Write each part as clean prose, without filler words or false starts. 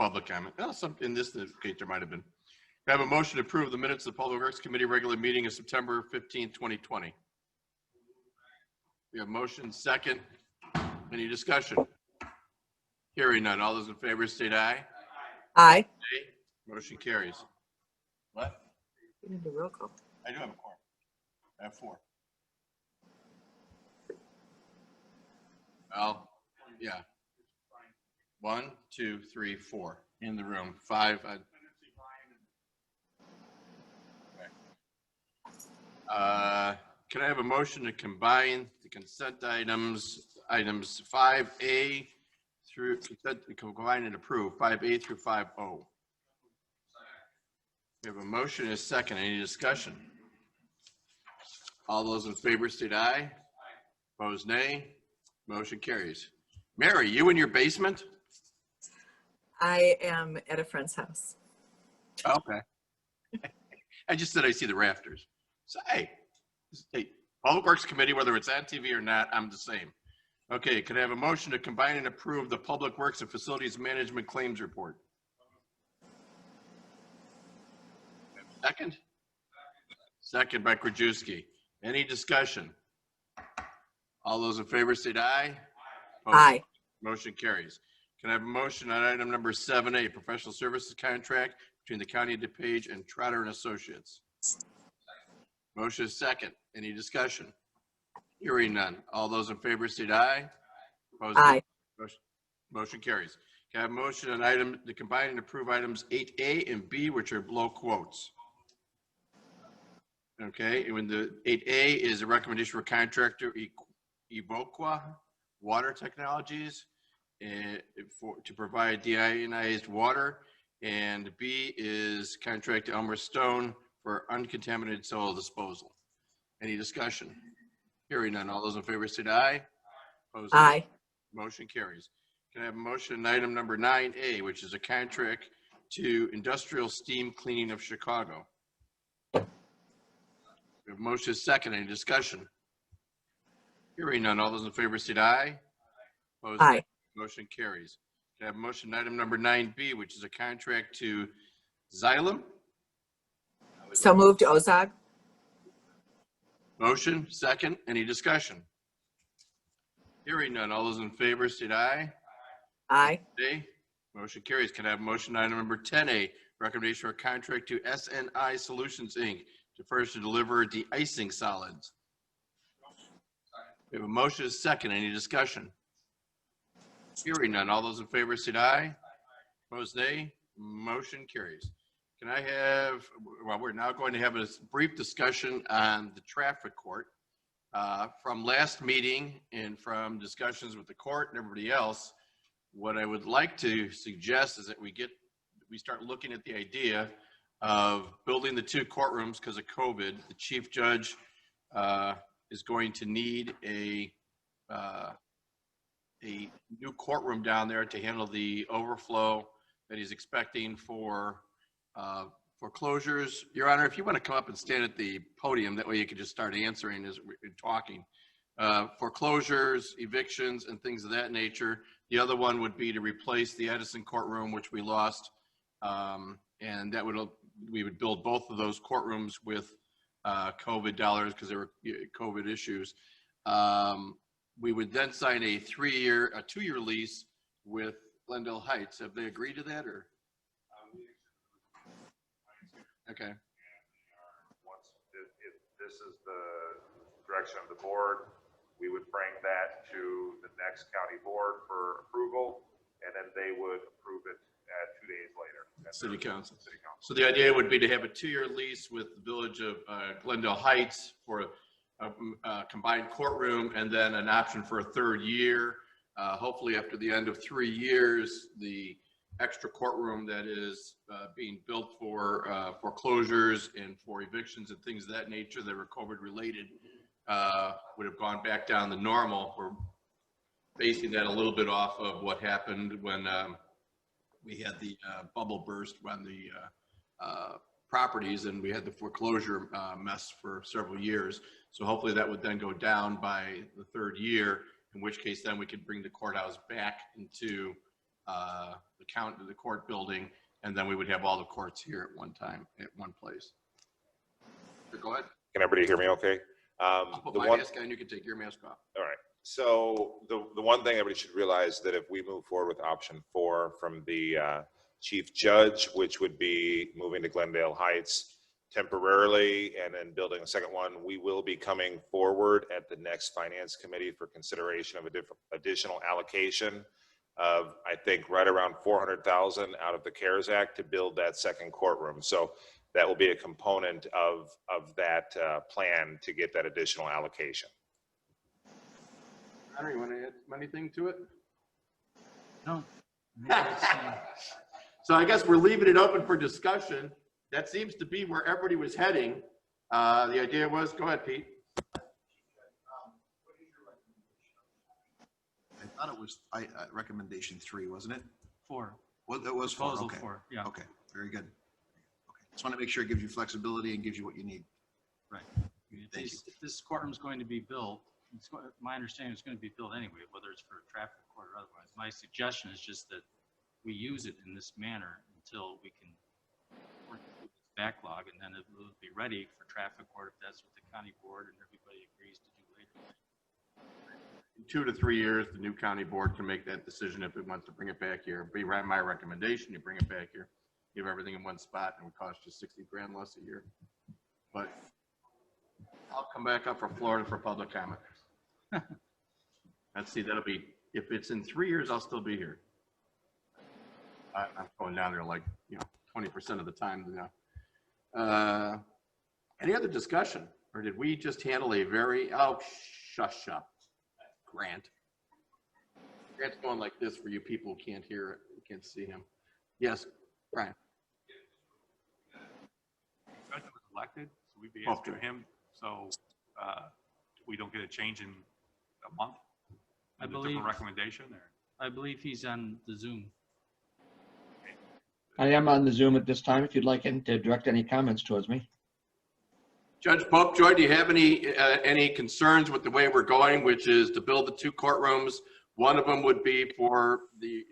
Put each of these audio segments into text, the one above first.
public comment. Oh, in this case, there might have been. I have a motion to approve the minutes of the Public Works Committee regular meeting of September 15, 2020. We have motion second. Any discussion? Hearing none. All those in favor state aye. Aye. Aye. Motion carries. What? You need a roll call. I do have a quorum. I have 4. Well, yeah. 1, 2, 3, 4 in the room. 5. Can I have a motion to combine the consent items 5A through consent, combine and approve 5A through 5O? We have a motion and a second. Any discussion? All those in favor state aye. Opposed, nay. Motion carries. Mary, you in your basement? I am at a friend's house. Okay. I just said I see the rafters. So, hey, Public Works Committee, whether it's on TV or not, I'm the same. Okay, can I have a motion to combine and approve the Public Works and Facilities Management Claims Report? Second? Second by Krajewski. Any discussion? All those in favor state aye. Opposed? Aye. Motion carries. Can I have a motion on item number 7A, professional services contract between the County of DuPage and Trotter and Associates? Motion is second. Any discussion? Hearing none. All those in favor state aye. Opposed? Aye. Motion carries. Can I have a motion on item to combine and approve items 8A and B, which are below quotes? Okay, and when the 8A is a recommendation for contractor Evoqua Water Technologies to provide deionized water, and B is contract to Elmer Stone for uncontaminated soil disposal. Any discussion? Hearing none. All those in favor say aye. Opposed? Aye. Motion carries. Can I have a motion on item number 9A, which is a contract to Industrial Steam Cleaning of Chicago? We have a motion second. Any discussion? Hearing none. All those in favor say aye. Opposed? Aye. Motion carries. Can I have a motion on item number 9B, which is a contract to Xylem? So moved, Ozog. Motion second. Any discussion? Hearing none. All those in favor say aye. Aye. Nay. Motion carries. Can I have a motion on item number 10A, recommendation for a contract to SNI Solutions, Inc. to furnish and deliver de-icing solids? We have a motion is second. Any discussion? Hearing none. All those in favor say aye. Opposed, nay. Motion carries. Can I have, well, we're now going to have a brief discussion on the traffic court. From last meeting and from discussions with the court and everybody else, what I would like to suggest is that we start looking at the idea of building the 2 courtrooms because of COVID. The chief judge is going to need a new courtroom down there to handle the overflow that he's expecting for foreclosures. Your Honor, if you want to come up and stand at the podium, that way you can just start answering as we're talking. Foreclosures, evictions, and things of that nature. The other one would be to replace the Edison courtroom, which we lost, and that we would build both of those courtrooms with COVID dollars because there were COVID issues. We would then sign a 2-year lease with Glendale Heights. Have they agreed to that, or? Okay. If this is the direction of the board, we would bring that to the next county board for approval, and then they would approve it 2 days later. City Council. So the idea would be to have a 2-year lease with the village of Glendale Heights for a combined courtroom, and then an option for a 3rd year. Hopefully after the end of 3 years, the extra courtroom that is being built for foreclosures and for evictions and things of that nature that were COVID related would have gone back down to normal. We're basing that a little bit off of what happened when we had the bubble burst on the properties, and we had the foreclosure mess for several years. So hopefully that would then go down by the 3rd year, in which case then we could bring the courthouse back into the court building, and then we would have all the courts here at one time, at one place. Go ahead. Can everybody hear me okay? I'll put my mask on, you can take your mask off. All right. So the one thing everybody should realize that if we move forward with option 4 from the chief judge, which would be moving to Glendale Heights temporarily and then building a second one, we will be coming forward at the next finance committee for consideration of a additional allocation of, I think, right around 400,000 out of the CARES Act to build that second courtroom. So that will be a component of that plan to get that additional allocation. Henry, you want to add anything to it? No. So I guess we're leaving it open for discussion. That seems to be where everybody was heading. The idea was, go ahead, Pete. I thought it was recommendation 3, wasn't it? 4. Well, it was 4. Proposal Okay. 4, yeah. Okay. Very good. Okay. Just want to make sure it gives you flexibility and gives you what you need. Right. Thank If this courtroom's going to be built, my understanding is going to be built anyway, whether it's for a traffic court or otherwise. My suggestion is just that we use it in this manner until we can work through this backlog, and then it will be ready for traffic court if that's what the county board and everybody agrees to do later. In 2 to 3 years, the new county board can make that decision if it wants to bring it back here. Be my recommendation, you bring it back here, give everything in one spot, and it would cost you 60 grand less a year. But I'll come back up for Florida for public comment. Let's see, that'll be, if it's in 3 years, I'll still be here. I'm going down there like, 20% of the time. Any other discussion? Or did we just handle a very, shush up, Grant. Grant's going like this for you people who can't hear it, you can't see him. Yes, Brian. Judge was elected, so we'd be Okay. asking him, so we don't get a change in a month? I And a believe- different recommendation, or? I believe he's on the Zoom. I am on the Zoom at this time, if you'd like him to direct any comments towards me. Judge Popejoy, do you have any concerns with the way we're going, which is to build the 2 courtrooms? One of them would be for be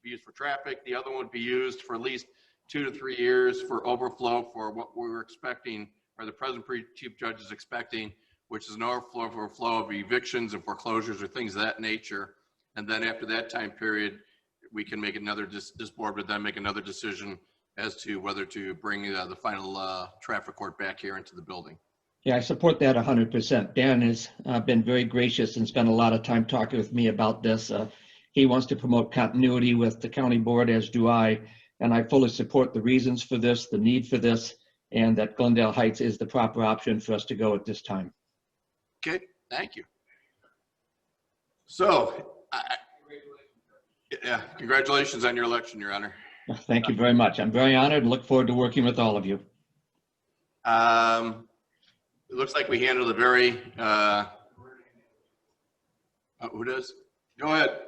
used for traffic. The other one would be used for at least 2 to 3 years for overflow for what we were expecting, or the present chief judge is expecting, which is an overflow of evictions and foreclosures or things of that nature. And then after that time period, we can make another, this board would then make another decision as to whether to bring the final traffic court back here into the building. Yeah, I support that 100%. Dan has been very gracious and spent a lot of time talking with me about this. He wants to promote continuity with the county board, as do I, and I fully support the reasons for this, the need for this, and that Glendale Heights is the proper option for us to go at this time. Okay, thank you. So, yeah, congratulations on your election, Your Honor. Thank you very much. I'm very honored and look forward to working with all of you. It looks like we handled a very, who does? Go ahead,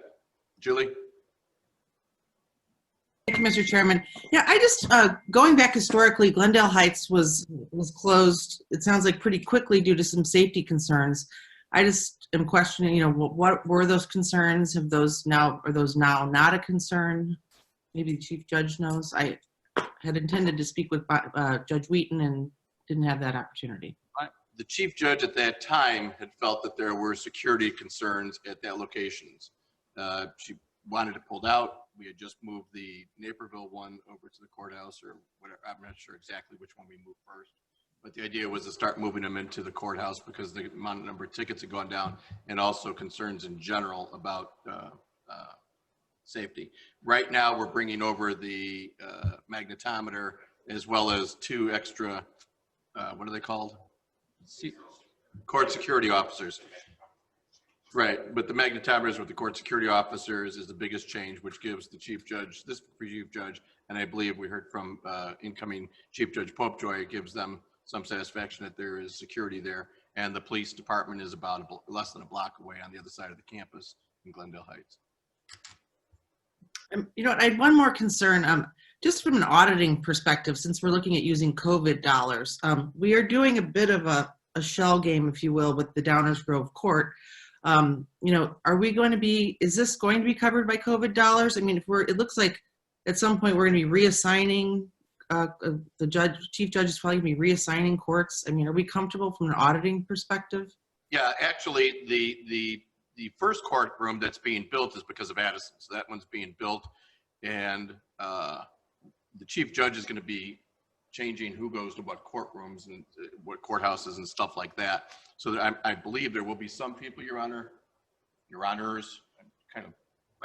Julie. Thank you, Mr. Chairman. Yeah, I just, going back historically, Glendale Heights was closed, it sounds like pretty quickly due to some safety concerns. I just am questioning, what were those concerns? Are those now not a concern? Maybe the chief judge knows. I had intended to speak with Judge Wheaton and didn't have that opportunity. The chief judge at that time had felt that there were security concerns at that locations. She wanted it pulled out. We had just moved the Naperville one over to the courthouse or whatever. I'm not sure exactly which one we moved first, but the idea was to start moving them into the courthouse because the number of tickets had gone down and also concerns in general about safety. Right now, we're bringing over the magnetometer as well as 2 extra, what are they called? Court security officers. Right, but the magnetometers with the court security officers is the biggest change, which gives the chief judge, this chief judge, and I believe we heard from incoming Chief Judge Popejoy, it gives them some satisfaction that there is security there, and the police department is about less than a block away on the other side of the campus in Glendale Heights. I had one more concern, just from an auditing perspective, since we're looking at using COVID dollars. We are doing a bit of a shell game, if you will, with the Downers Grove Court. You know, are we going to be, is this going to be covered by COVID dollars? I mean, if it looks like at some point we're going to be reassigning, chief judge is probably going to be reassigning courts. I mean, are we comfortable from an auditing perspective? Yeah, actually, the first courtroom that's being built is because of Addison. So that one's being built, and the chief judge is going to be changing who goes to what courtrooms and what courthouses and stuff like that. So that I believe there will be some people, Your Honor, Your Honors, I'm kind of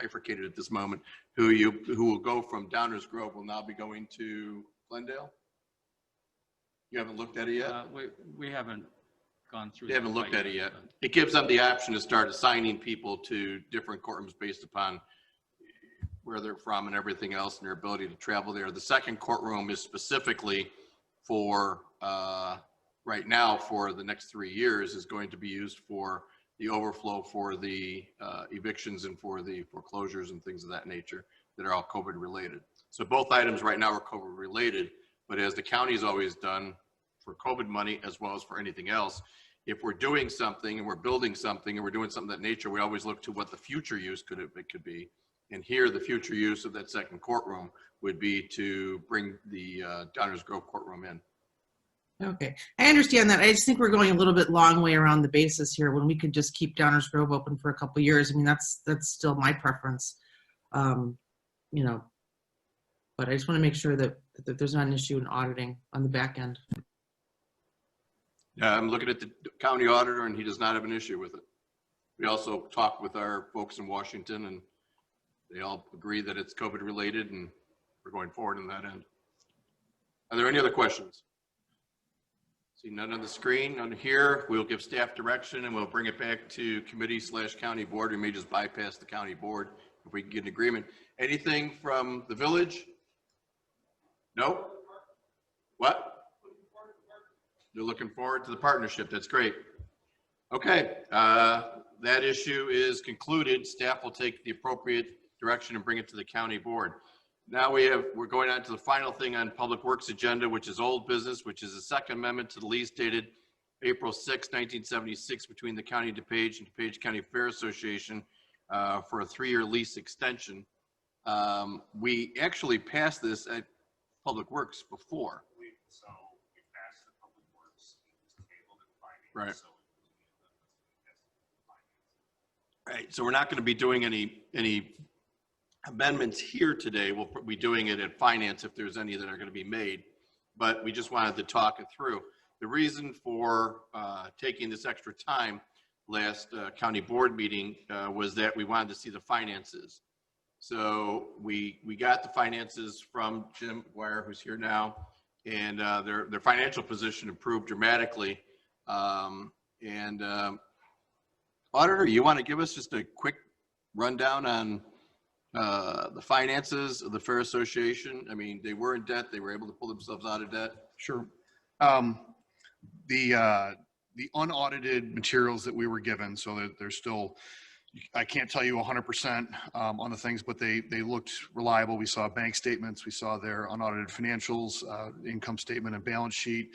bifurcated at this moment, who will go from Downers Grove will now be going to Glendale. You haven't looked at it yet? We haven't gone through. They haven't that looked quite at it yet. but- It gives them the option to start assigning people to different courtrooms based upon where they're from and everything else and their ability to travel there. The second courtroom is specifically for, right now, for the next 3 years, is going to be used for the overflow for the evictions and for the foreclosures and things of that nature that are all COVID related. So both items right now are COVID related, but as the county's always done for COVID money as well as for anything else, if we're doing something and we're building something and we're doing something of that nature, we always look to what the future use could be. And here, the future use of that second courtroom would be to bring the Downers Grove courtroom in. Okay, I understand that. I just think we're going a little bit long way around the basis here when we could just keep Downers Grove open for a couple of years. I mean, that's still my preference, you know. But I just want to make sure that there's not an issue in auditing on the back end. Yeah, I'm looking at the county auditor and he does not have an issue with it. We also talked with our folks in Washington and they all agree that it's COVID related and we're going forward in that end. Are there any other questions? See none on the screen, none here. We'll give staff direction and we'll bring it back to committee/county board. We may just bypass the county board if we can get an agreement. Anything from the village? No? What? They're looking forward to the partnership. That's great. Okay, that issue is concluded. Staff will take the appropriate direction and bring it to the county board. Now we're going on to the final thing on Public Works agenda, which is old business, which is the second amendment to the lease dated April 6, 1976 between the County of DuPage and DuPage County Fair Association for a 3-year lease extension. We actually passed this at Public Works before. So we passed the Public Works, tabled and Right. finance. Right, so we're not going to be doing any amendments here today. We'll be doing it at finance if there's any that are going to be made, but we just wanted to talk it through. The reason for taking this extra time last county board meeting was that we wanted to see the finances. So we got the finances from Jim Guire, who's here now, and their financial position improved dramatically. Auditor, you want to give us just a quick rundown on the finances of the Fair Association? I mean, they were in debt. They were able to pull themselves out of debt. Sure. The unaudited materials that we were given, so that there's still, I can't tell you 100% on the things, but they looked reliable. We saw bank statements, we saw their unaudited financials, income statement and balance sheet.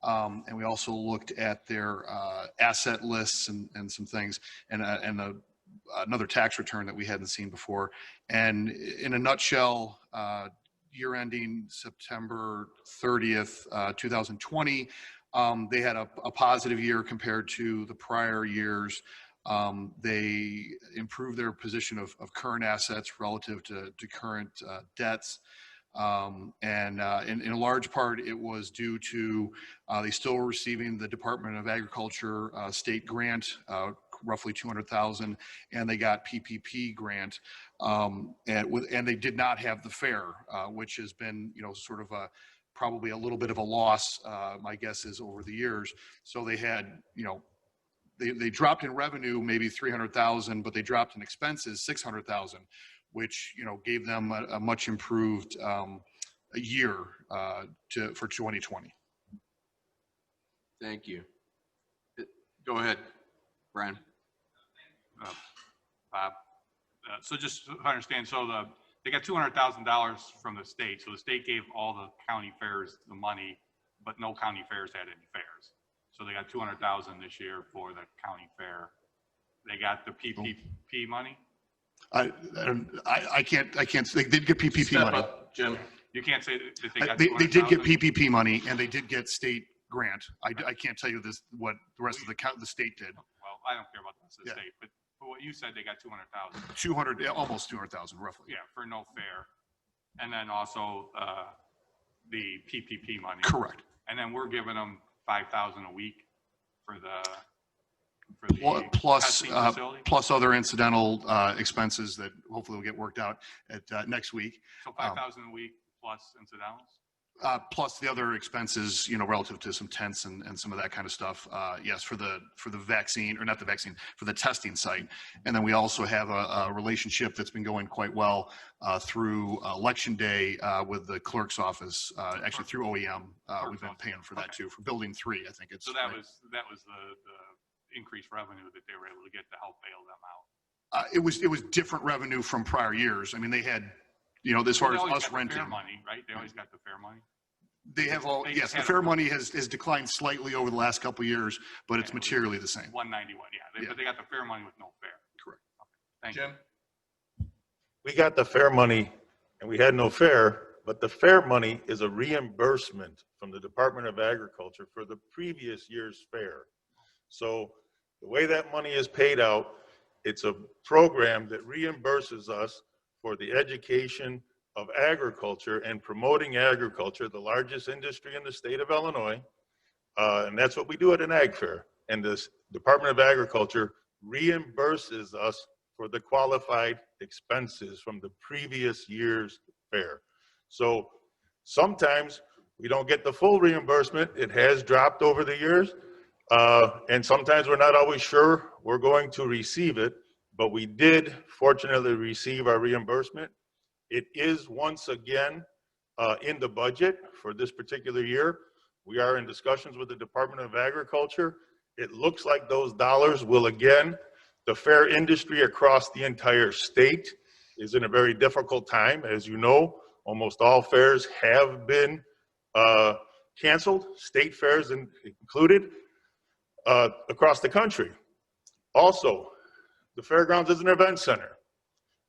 And we also looked at their asset lists and some things, and another tax return that we hadn't seen before. And in a nutshell, year ending September 30th, 2020, they had a positive year compared to the prior years. They improved their position of current assets relative to current debts. And in a large part, it was due to they still were receiving the Department of Agriculture state grant, roughly $200,000, and they got PPP grant, and they did not have the fair, which has been, sort of probably a little bit of a loss, my guess is, over the years. So they had, they dropped in revenue maybe 300,000, but they dropped in expenses 600,000, which gave them a much improved year for 2020. Thank you. Go ahead, Brian. Bob, so just to understand, so they got $200,000 from the state. So the state gave all the county fairs the money, but no county fairs had any fairs. So they got $200,000 this year for the county fair. they got the PPP money? I can't, they did get PPP Step money. up, Jim. You can't say that they got They did get 200,000? PPP money and they did get state grant. I can't tell you this, what the rest of the state did. Well, I don't care about the rest of the Yeah. state, but what you said, they got 200,000. 200, yeah, almost 200,000 roughly. Yeah, for no fair. And then also the PPP money. Correct. And then we're giving them 5,000 a week for the Plus, testing facility. plus other incidental expenses that hopefully will get worked out at next week. So 5,000 a week plus incidentals? Plus the other expenses, you know, relative to some tents and some of that kind of stuff. Yes, for the vaccine, or not the vaccine, for the testing site. And then we also have a relationship that's been going quite well through Election Day with the clerk's office, actually through OEM. We've been paying for that too, for Building 3, I think it's. So that right. was the increased revenue that they were able to get to help bail them out. It was different revenue from prior years. I mean, they had, you know, as far They as always us got the renting. fair money, right? They always got the fair money. They have all, They yes, just the had fair a- money has declined slightly over the last couple of years, but it's Yeah, it was materially the same. 191, yeah. Yeah. But they got the fair money with no fair. Correct. Thank you. Jim? We got the fair money and we had no fair, but the fair money is a reimbursement from the Department of Agriculture for the previous year's fair. So the way that money is paid out, it's a program that reimburses us for the education of agriculture and promoting agriculture, the largest industry in the state of Illinois. And that's what we do at an ag fair. And this Department of Agriculture reimburses us for the qualified expenses from the previous year's fair. So sometimes we don't get the full reimbursement. It has dropped over the years. And sometimes we're not always sure we're going to receive it, but we did fortunately receive our reimbursement. It is once again in the budget for this particular year. We are in discussions with the Department of Agriculture. It looks like those dollars will again, the fair industry across the entire state is in a very difficult time. As you know, almost all fairs have been canceled, state fairs included, across the country. Also, the fairgrounds is an event center.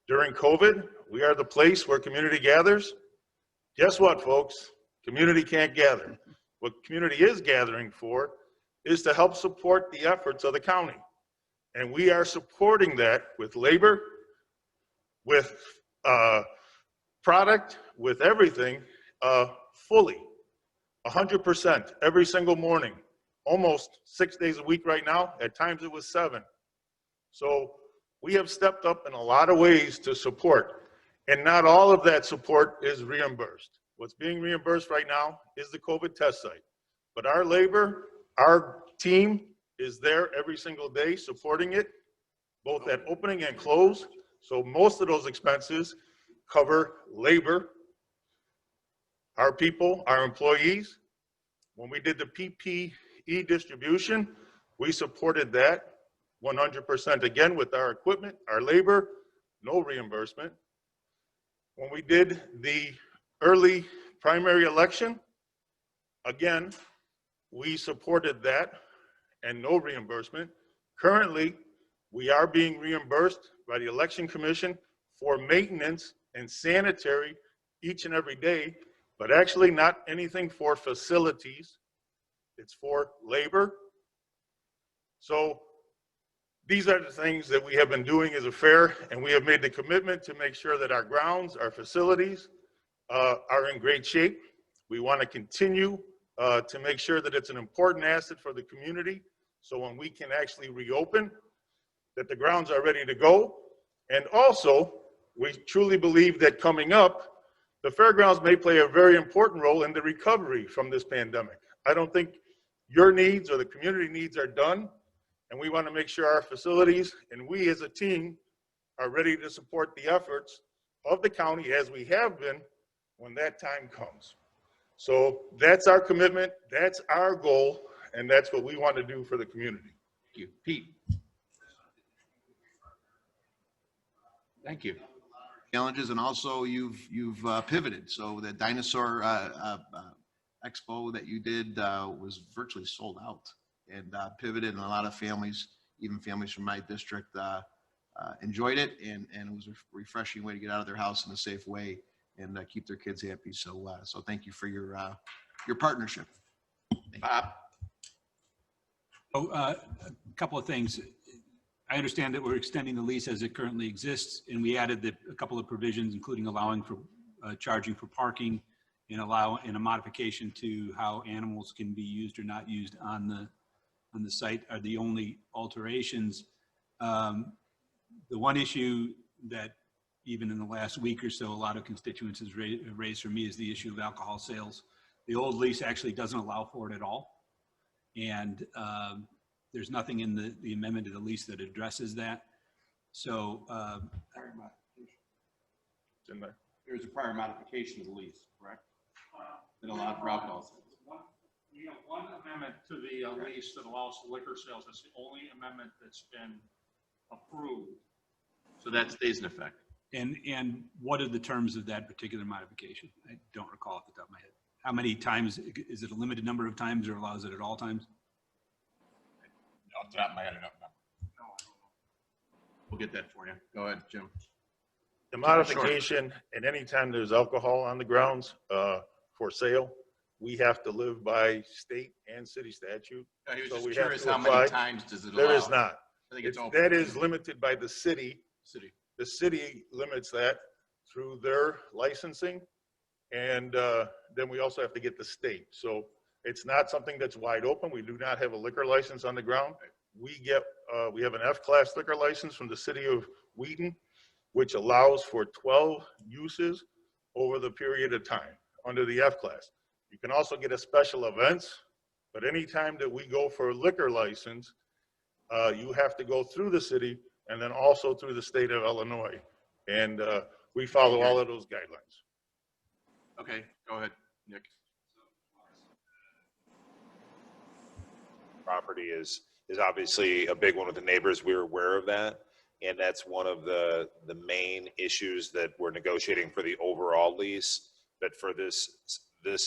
During COVID, we are the place where community gathers. Guess what, folks? Community can't gather. What community is gathering for is to help support the efforts of the county. And we are supporting that with labor, with product, with everything, fully, 100%, every single morning, almost 6 days a week right now. At times it was 7. So we have stepped up in a lot of ways to support, and not all of that support is reimbursed. What's being reimbursed right now is the COVID test site. But our labor, our team is there every single day supporting it, both at opening and close. So most of those expenses cover labor, our people, our employees. When we did the PPE distribution, we supported that 100% again with our equipment, our labor, no reimbursement. When we did the early primary election, again, we supported that and no reimbursement. Currently, we are being reimbursed by the Election Commission for maintenance and sanitary each and every day, but actually not anything for facilities. It's for labor. So these are the things that we have been doing as a fair, and we have made the commitment to make sure that our grounds, our facilities are in great shape. We want to continue to make sure that it's an important asset for the community. So when we can actually reopen, that the grounds are ready to go. And also, we truly believe that coming up, the fairgrounds may play a very important role in the recovery from this pandemic. I don't think your needs or the community needs are done. And we want to make sure our facilities and we as a team are ready to support the efforts of the county as we have been when that time comes. So that's our commitment, that's our goal, and that's what we want to do for the community. Thank you. Pete? Thank you. Challenges, and also you've pivoted. So the dinosaur expo that you did was virtually sold out, and pivoted, and a lot of families, even families from my district enjoyed it, and it was a refreshing way to get out of their house in a safe way and keep their kids happy. So thank you for your partnership. Bob? Oh, a couple of things. I understand that we're extending the lease as it currently exists, and we added a couple of provisions, including allowing for charging for parking and a modification to how animals can be used or not used on the site are the only alterations. The one issue that even in the last week or so, a lot of constituents has raised for me is the issue of alcohol sales. The old lease actually doesn't allow for it at all. And there's nothing in the amendment to the lease that addresses that. So It's in there. There's a prior modification of the lease, correct? That allowed for alcohol sales. We have one amendment to the lease that allows for liquor sales. That's the only amendment that's been approved. So that stays in effect. and what are the terms of that particular modification? I don't recall off the top of my head. How many times, is it a limited number of times or allows it at all times? Off the top of my head, I don't know. We'll get that for you. Go ahead, Jim. The modification, and anytime there's alcohol on the grounds for sale, we have to live by state and city statute. He was So just we have curious to how apply. many times does it allow? There is not. I think it's open. That is limited by the city. City. The city limits that through their licensing. And then we also have to get the state. So it's not something that's wide open. We do not have a liquor license on the ground. We have an F-class liquor license from the city of Wheaton, which allows for 12 uses over the period of time under the F-class. You can also get a special events, but anytime that we go for a liquor license, you have to go through the city and then also through the state of Illinois. And we follow all of those guidelines. Okay, go ahead, Nick. Property is obviously a big one with the neighbors. We're aware of that. And that's one of the main issues that we're negotiating for the overall lease. But for this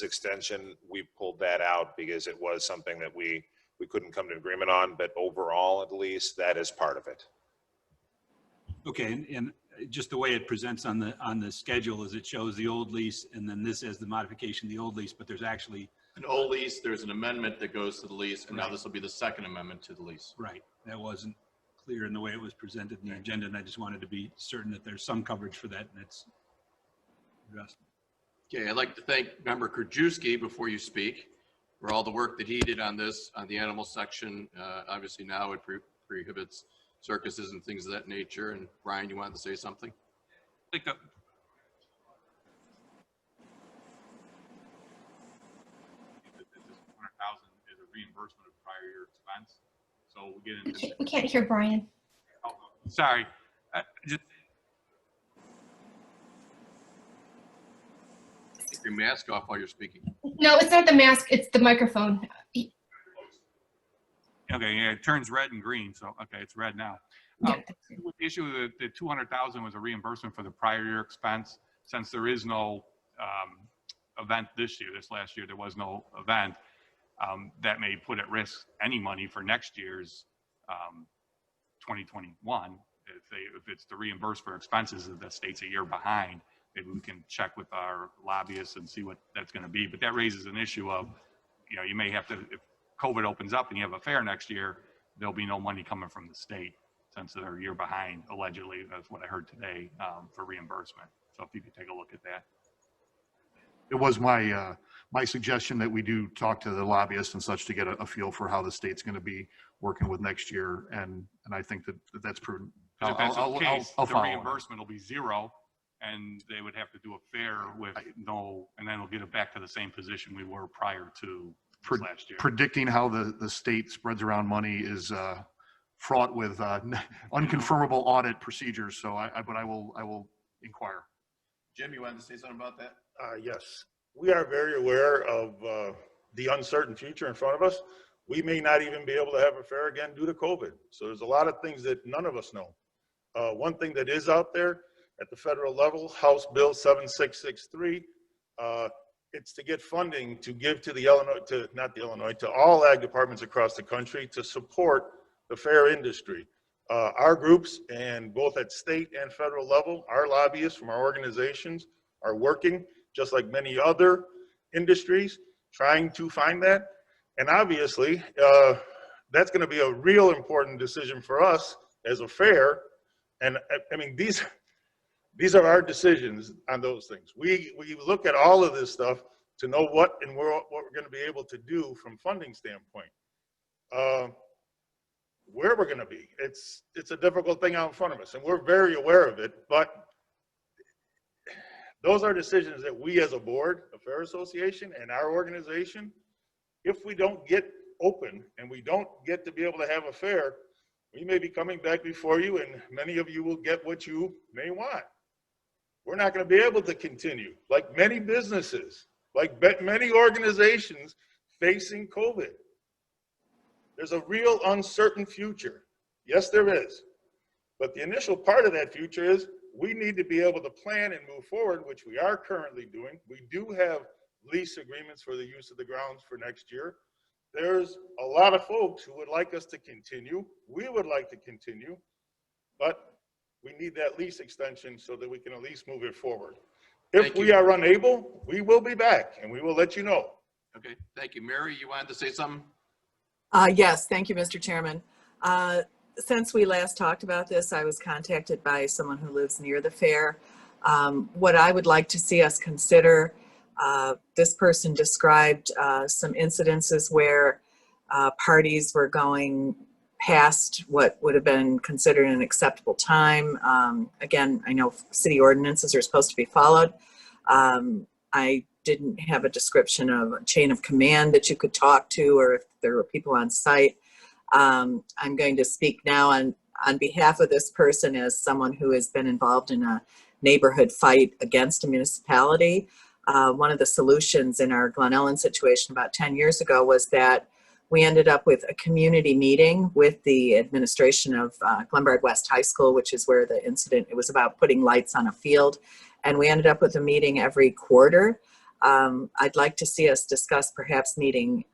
extension, we pulled that out because it was something that we couldn't come to an agreement on. But overall, at least, that is part of it. Okay, and just the way it presents on the schedule is it shows the old lease and then this as the modification of the old lease, but there's actually An old lease, there's an amendment that goes to the lease, and now this will be the second amendment to the lease. right. That wasn't clear in the way it was presented in the agenda, and I just wanted to be certain that there's some coverage for that and it's addressed. Okay, I'd like to thank Member Krajewski before you speak for all the work that he did on this, on the animal section. Obviously now it prohibits circuses and things of that nature. And Brian, you wanted to say something? I think that this 100,000 is a reimbursement of prior year expense. So we get into. We can't hear Brian. Oh, sorry. Just Take your mask off while you're speaking. No, it's not the mask. It's the microphone. okay, yeah, it turns red and green. So okay, it's red now. Yeah. With the issue that the 200,000 was a reimbursement for the prior year expense, since there is no event this last year, there was no event, that may put at risk any money for next year's 2021. If it's to reimburse for expenses that the state's a year behind, maybe we can check with our lobbyists and see what that's going to be. But that raises an issue of, you may have to, if COVID opens up and you have a fair next year, there'll be no money coming from the state, since they're a year behind, allegedly. That's what I heard today, for reimbursement. So if you could take a look at that. It was my my suggestion that we do talk to the lobbyists and such to get a feel for how the state's going to be working with next year, and I think that's prudent. If that's the case, I'll the follow on. reimbursement will be zero, and they would have to do a fair with no, and then we'll get it back to the same position we were prior to last year. Predicting how the state spreads around money is fraught with unconfirmable audit procedures. So but I will inquire. Jim, you wanted to say something about that? Yes, we are very aware of the uncertain future in front of us. We may not even be able to have a fair again due to COVID. So there's a lot of things that none of us know. One thing that is out there at the federal level, House Bill 7663, it's to get funding to give to to all ag departments across the country to support the fair industry. Our groups, and both at state and federal level, our lobbyists from our organizations are working, just like many other industries, trying to find that. And obviously, that's going to be a real important decision for us as a fair. And I mean, these are our decisions on those things. We look at all of this stuff to know what we're going to be able to do from funding standpoint. Where we're going to be, it's a difficult thing out in front of us, and we're very aware of it. But those are decisions that we, as a board, a fair association, and our organization, if we don't get open and we don't get to be able to have a fair, we may be coming back before you, and many of you will get what you may want. We're not going to be able to continue, like many businesses, like many organizations facing COVID. There's a real uncertain future. Yes, there is. But the initial part of that future is we need to be able to plan and move forward, which we are currently doing. We do have lease agreements for the use of the grounds for next year. There's a lot of folks who would like us to continue. We would like to continue, but we need that lease extension so that we can at least move it forward. If we are unable, we will be back and we will let you know. Okay, thank you. Mary, you wanted to say something? Yes, thank you, Mr. Chairman. Since we last talked about this, I was contacted by someone who lives near the fair. What I would like to see us consider, this person described some incidences where parties were going past what would have been considered an acceptable time. Again, I know city ordinances are supposed to be followed. I didn't have a description of a chain of command that you could talk to, or if there were people on site. I'm going to speak now on behalf of this person as someone who has been involved in a neighborhood fight against a municipality. One of the solutions in our Glen Ellen situation about 10 years ago was that we ended up with a community meeting with the administration of Glenbard West High School, which is where the incident, it was about putting lights on a field. And we ended up with a meeting every quarter. I'd like to see us discuss perhaps meeting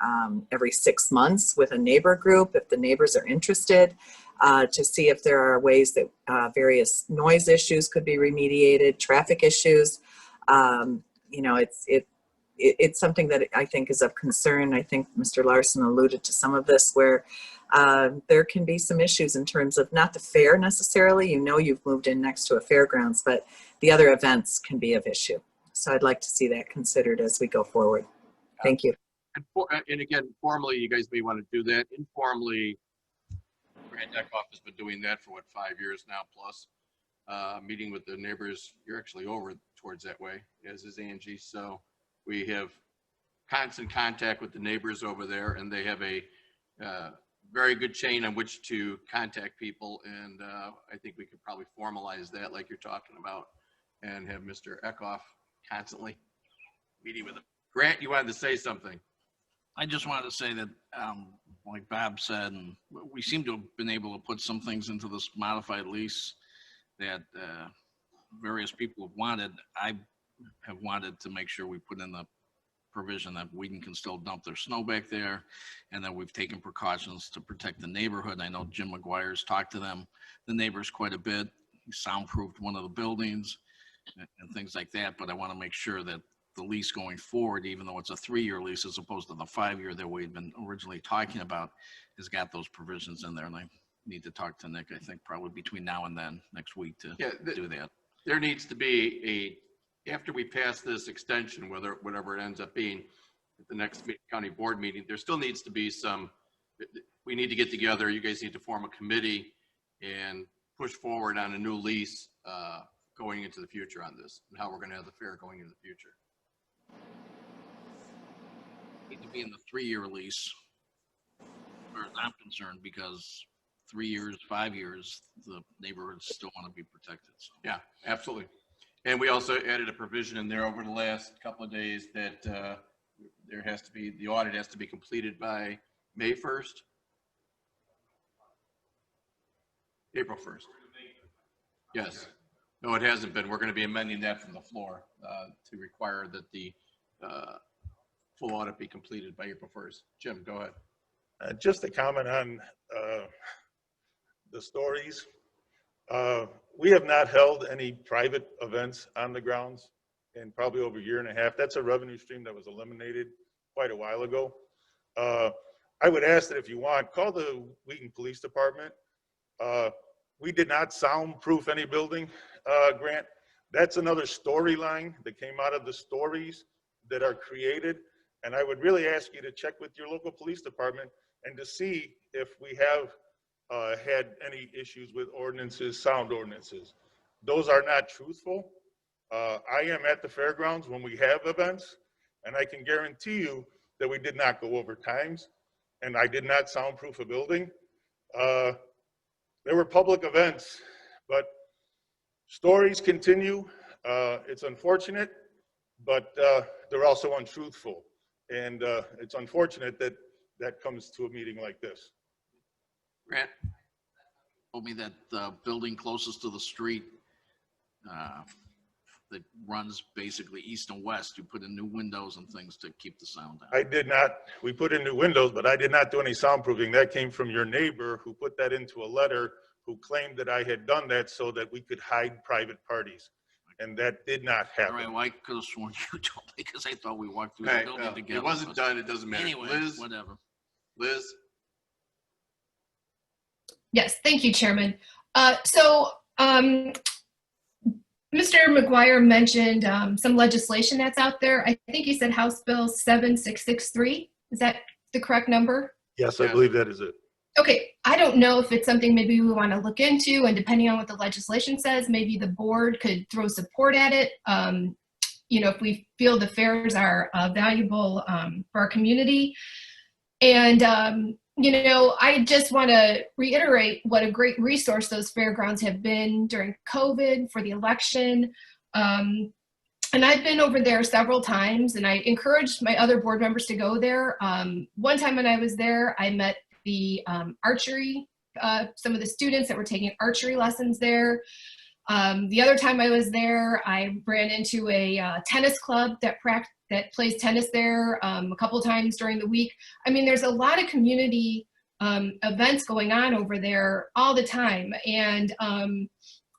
every 6 months with a neighbor group, if the neighbors are interested, to see if there are ways that various noise issues could be remediated, traffic issues. You know, it's something that I think is of concern. I think Mr. Larson alluded to some of this, where there can be some issues in terms of not the fair necessarily. You know, you've moved in next to a fairgrounds, but the other events can be of issue. So I'd like to see that considered as we go forward. Thank you. And again, formally, you guys may want to do that. Informally, Grant Eckhoff has been doing that for 5 years now plus. Meeting with the neighbors, you're actually over towards that way, as is Angie. So we have constant contact with the neighbors over there, and they have a very good chain on which to contact people. And I think we could probably formalize that like you're talking about, and have Mr. Eckhoff constantly meeting with them. Grant, you wanted to say something? I just wanted to say that, like Bob said, and we seem to have been able to put some things into this modified lease that various people have wanted. I have wanted to make sure we put in the provision that Whedon can still dump their snow back there, and that we've taken precautions to protect the neighborhood. I know Jim McGuire's talked to the neighbors quite a bit. He soundproofed one of the buildings and things like that, but I want to make sure that the lease going forward, even though it's a 3-year lease as opposed to the 5-year that we'd been originally talking about, has got those provisions in there. And I need to talk to Nick, I think probably between now and then next week to do that. There needs to be after we pass this extension, whatever it ends up being at the next county board meeting, there still needs to be we need to get together. You guys need to form a committee and push forward on a new lease going into the future on this, and how we're going to have the fair going into the future. Need to be in the 3-year lease, as far as I'm concerned, because 3 years, 5 years, the neighborhoods still want to be protected. So. Yeah, absolutely. And we also added a provision in there over the last couple of days that there has to be, the audit has to be completed by May 1st. April 1st. Yes. No, it hasn't been. We're going to be amending that from the floor to require that the full audit be completed by April 1st. Jim, go ahead. Just a comment on the stories. We have not held any private events on the grounds in probably over a year and a half. That's a revenue stream that was eliminated quite a while ago. I would ask that if you want, call the Wheaton Police Department. We did not soundproof any building, Grant. That's another storyline that came out of the stories that are created. And I would really ask you to check with your local police department and to see if we have had any issues with ordinances, sound ordinances. Those are not truthful. I am at the fairgrounds when we have events, and I can guarantee you that we did not go over times, and I did not soundproof a building. There were public events, but stories continue. It's unfortunate, but they're also untruthful. And it's unfortunate that that comes to a meeting like this. Grant told me that the building closest to the street that runs basically east and west, you put in new windows and things to keep the sound down. I did not, we put in new windows, but I did not do any soundproofing. That came from your neighbor who put that into a letter, who claimed that I had done that so that we could hide private parties. And that did not happen. All right, well, I could have sworn you told me because I thought we walked through the Okay, building together. it wasn't done, it doesn't matter. Anyway, Liz, whatever. Liz? Yes, thank you, Chairman. Mr. McGuire mentioned some legislation that's out there. I think he said House Bill 7663. Is that the correct number? Yes, I believe that is it. Okay, I don't know if it's something maybe we want to look into, and depending on what the legislation says, maybe the board could throw support at it. If we feel the fairs are valuable for our community. And, I just want to reiterate what a great resource those fairgrounds have been during COVID for the election. And I've been over there several times, and I encouraged my other board members to go there. One time when I was there, I met the archery, some of the students that were taking archery lessons there. The other time I was there, I ran into a tennis club that plays tennis there a couple of times during the week. I mean, there's a lot of community events going on over there all the time. And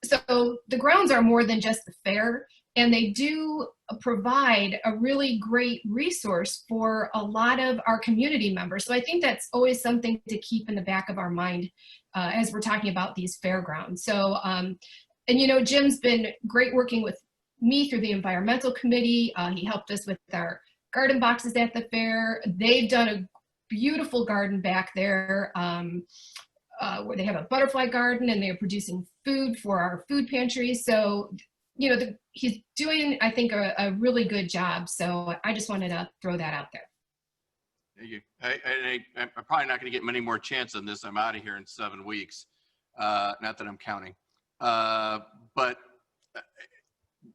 so the grounds are more than just the fair, and they do provide a really great resource for a lot of our community members. So I think that's always something to keep in the back of our mind as we're talking about these fairgrounds. So, Jim's been great working with me through the environmental committee. He helped us with our garden boxes at the fair. They've done a beautiful garden back there where they have a butterfly garden, and they're producing food for our food pantry. So, he's doing, I think, a really good job. So I just wanted to throw that out there. Thank you. I'm probably not going to get many more chances on this. I'm out of here in 7 weeks. Not that I'm counting. But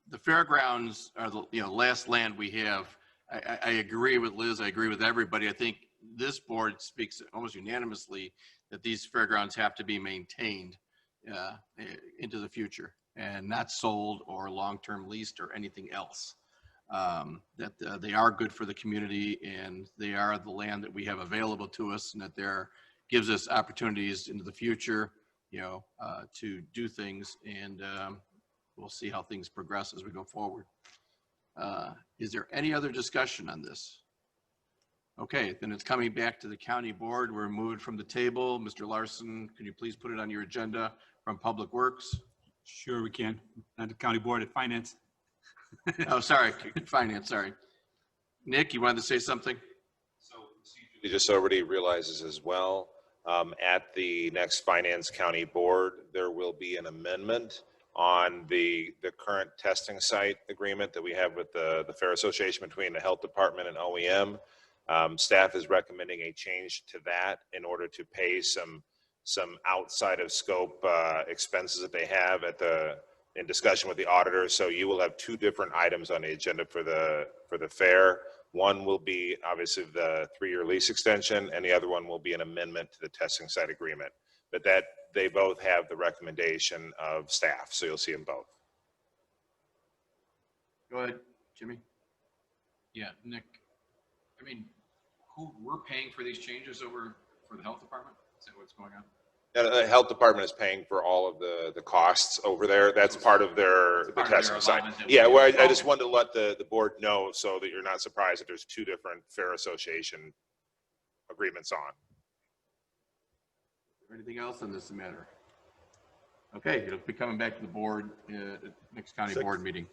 the fairgrounds are the last land we have. I agree with Liz. I agree with everybody. I think this board speaks almost unanimously that these fairgrounds have to be maintained into the future and not sold or long-term leased or anything else. That they are good for the community, and they are the land that we have available to us, and that there gives us opportunities into the future, to do things, and we'll see how things progress as we go forward. Is there any other discussion on this? Okay, then it's coming back to the county board. We're moving from the table. Mr. Larson, can you please put it on your agenda from Public Works? Sure, we can. Not the county board at finance. Oh, sorry, finance, sorry. Nick, you wanted to say something? So CJ just already realizes as well, at the next Finance County Board, there will be an amendment on the current testing site agreement that we have with the Fair Association between the Health Department and OEM. Staff is recommending a change to that in order to pay some outside of scope expenses that they have in discussion with the auditor. So you will have two different items on the agenda for the fair. One will be obviously the 3-year lease extension, and the other one will be an amendment to the testing site agreement. But that they both have the recommendation of staff, so you'll see them both. Go ahead, Jimmy. Yeah, Nick, we're paying for these changes over for the health department? Is that what's going on? The health department is paying for all of the costs over there. That's part of the part of their testing side. allotment that we Yeah, well, give. I just wanted to let the board know so that you're not surprised that there's two different fair association agreements on. Anything else on this matter? Okay, it'll be coming back to the board, next county board meeting.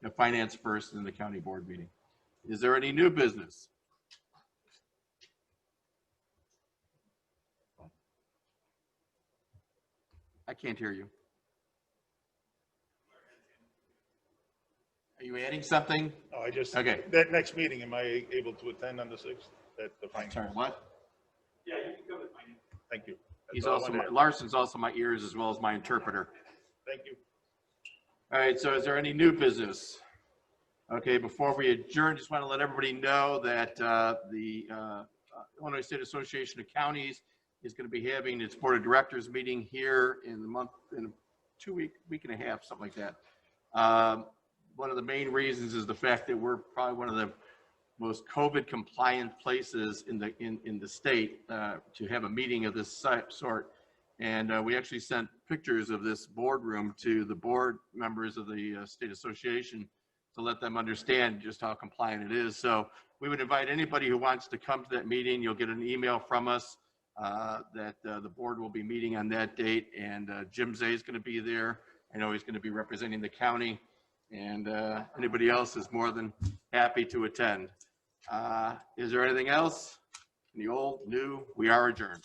The finance first and then the county board meeting. Is there any new business? I can't hear you. Are you adding something? Oh, I just, Okay. that next meeting, am I able to attend on the 6th at the finance? Sorry, what? Yeah, you can go to finance. Thank you. That's He's all I also, wanted to add. Larson's also my ears as well as my interpreter. Thank you. All right, so is there any new business? Okay, before we adjourn, just want to let everybody know that the Illinois State Association of Counties is going to be having its board of directors meeting here in a 2 week and a half, something like that. One of the main reasons is the fact that we're probably one of the most COVID compliant places in the state to have a meeting of this sort. And we actually sent pictures of this boardroom to the board members of the state association to let them understand just how compliant it is. So we would invite anybody who wants to come to that meeting. You'll get an email from us that the board will be meeting on that date, and Jim Zay is going to be there. I know he's going to be representing the county, and anybody else is more than happy to attend. Is there anything else? Any old, new? We are adjourned.